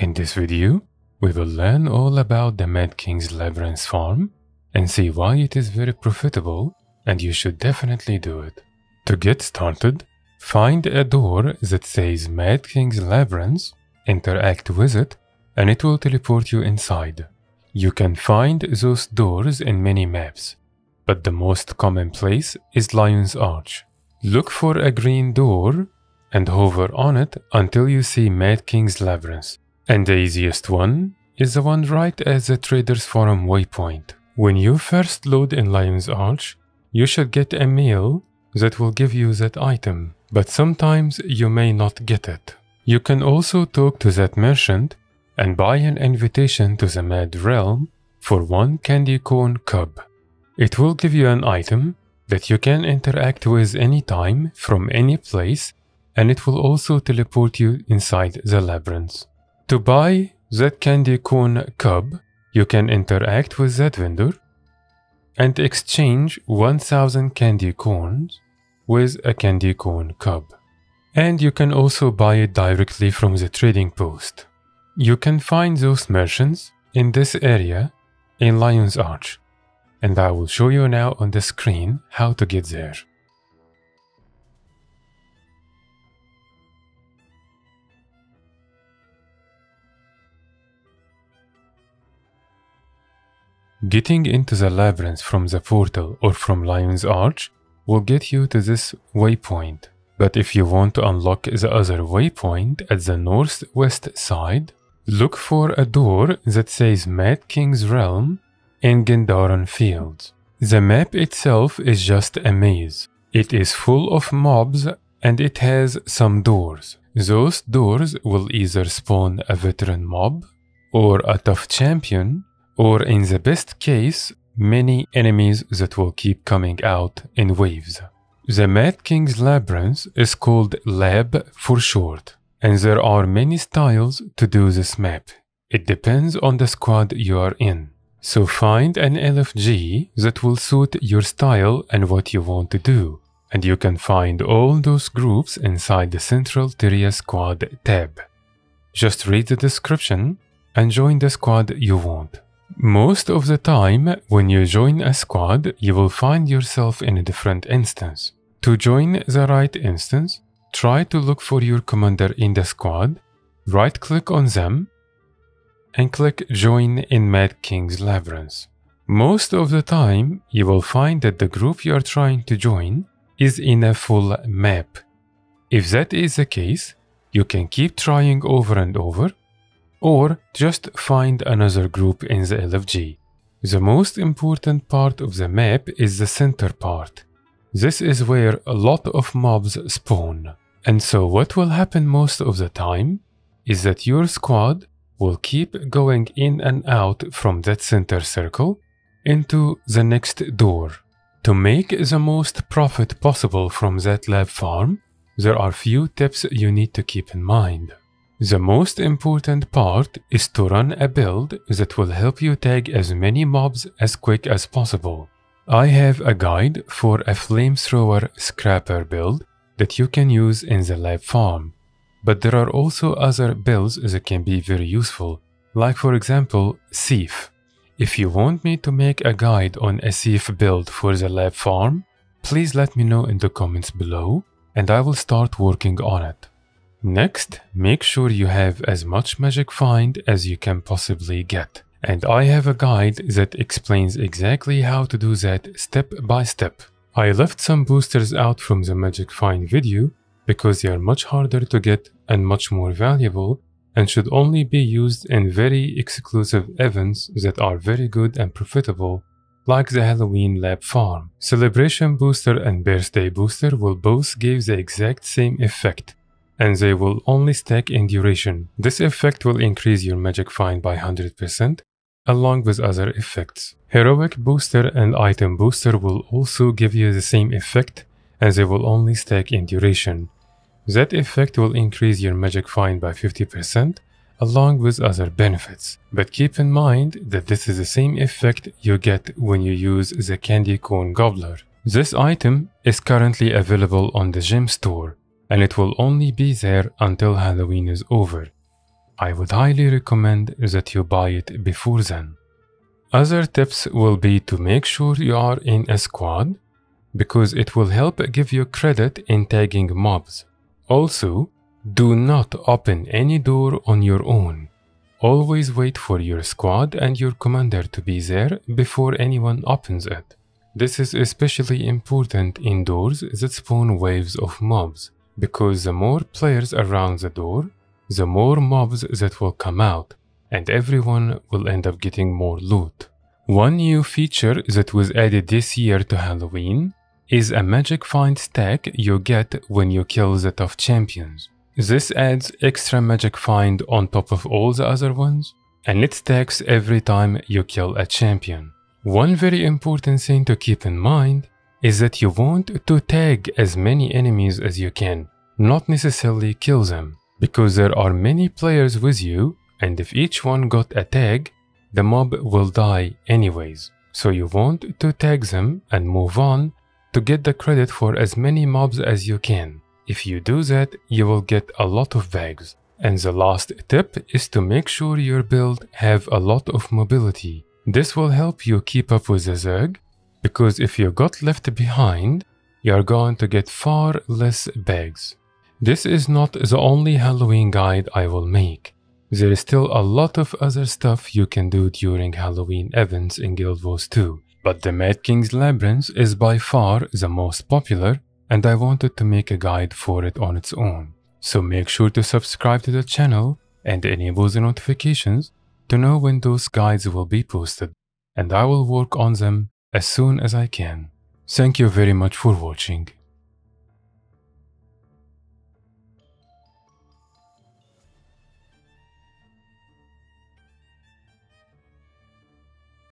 In this video, we will learn all about the Mad King's Labyrinth farm and see why it is very profitable and you should definitely do it. To get started, find a door that says Mad King's Labyrinth, interact with it, and it will teleport you inside. You can find those doors in many maps, but the most common place is Lion's Arch. Look for a green door and hover on it until you see Mad King's Labyrinth. And the easiest one is the one right at the Traders Forum waypoint. When you first load in Lion's Arch, you should get a mail that will give you that item, but sometimes you may not get it. You can also talk to that merchant and buy an invitation to the Mad Realm for one candy corn cub. It will give you an item that you can interact with anytime from any place, and it will also teleport you inside the labyrinth. To buy that candy corn cub, you can interact with that vendor and exchange 1000 candy corns with a candy corn cub. And you can also buy it directly from the trading post. You can find those merchants in this area in Lion's Arch, and I will show you now on the screen how to get there. Getting into the labyrinth from the portal or from Lion's Arch will get you to this waypoint. But if you want to unlock the other waypoint at the northwest side, look for a door that says Mad King's Realm in Gendaran Fields. The map itself is just a maze. It is full of mobs and it has some doors. Those doors will either spawn a veteran mob or a tough champion, or in the best case, many enemies that will keep coming out in waves. The Mad King's Labyrinth is called Lab for short, and there are many styles to do this map. It depends on the squad you are in. So find an LFG that will suit your style and what you want to do, and you can find all those groups inside the Central Tyria Squad tab. Just read the description and join the squad you want. Most of the time, when you join a squad, you will find yourself in a different instance. To join the right instance, try to look for your commander in the squad, right-click on them, and click Join in Mad King's Labyrinth. Most of the time, you will find that the group you are trying to join is in a full map. If that is the case, you can keep trying over and over, or just find another group in the LFG. The most important part of the map is the center part. This is where a lot of mobs spawn. And so what will happen most of the time is that your squad will keep going in and out from that center circle into the next door. To make the most profit possible from that lab farm, there are few tips you need to keep in mind. The most important part is to run a build that will help you tag as many mobs as quick as possible. I have a guide for a flamethrower scrapper build that you can use in the lab farm. But there are also other builds that can be very useful, like for example, Thief. If you want me to make a guide on a Thief build for the lab farm, please let me know in the comments below and I will start working on it. Next, make sure you have as much magic find as you can possibly get. And I have a guide that explains exactly how to do that step by step. I left some boosters out from the magic find video because they are much harder to get and much more valuable and should only be used in very exclusive events that are very good and profitable, like the Halloween lab farm. Celebration booster and birthday booster will both give the exact same effect, and they will only stack in duration. This effect will increase your magic find by 100%, along with other effects. Heroic booster and item booster will also give you the same effect, and they will only stack in duration. That effect will increase your magic find by 50%, along with other benefits. But keep in mind that this is the same effect you get when you use the Candy Corn Gobbler. This item is currently available on the gem store, and it will only be there until Halloween is over. I would highly recommend that you buy it before then. Other tips will be to make sure you are in a squad, because it will help give you credit in tagging mobs. Also, do not open any door on your own. Always wait for your squad and your commander to be there before anyone opens it. This is especially important in doors that spawn waves of mobs, because the more players around the door, the more mobs that will come out, and everyone will end up getting more loot. One new feature that was added this year to Halloween is a magic find stack you get when you kill the tough champions. This adds extra magic find on top of all the other ones, and it stacks every time you kill a champion. One very important thing to keep in mind is that you want to tag as many enemies as you can, not necessarily kill them, because there are many players with you, and if each one got a tag, the mob will die anyways. So you want to tag them and move on to get the credit for as many mobs as you can. If you do that, you will get a lot of bags. And the last tip is to make sure your build have a lot of mobility. This will help you keep up with the zerg, because if you got left behind, you are going to get far less bags. This is not the only Halloween guide I will make. There is still a lot of other stuff you can do during Halloween events in Guild Wars 2. But the Mad King's Labyrinth is by far the most popular, and I wanted to make a guide for it on its own. So make sure to subscribe to the channel and enable the notifications to know when those guides will be posted, and I will work on them as soon as I can. Thank you very much for watching.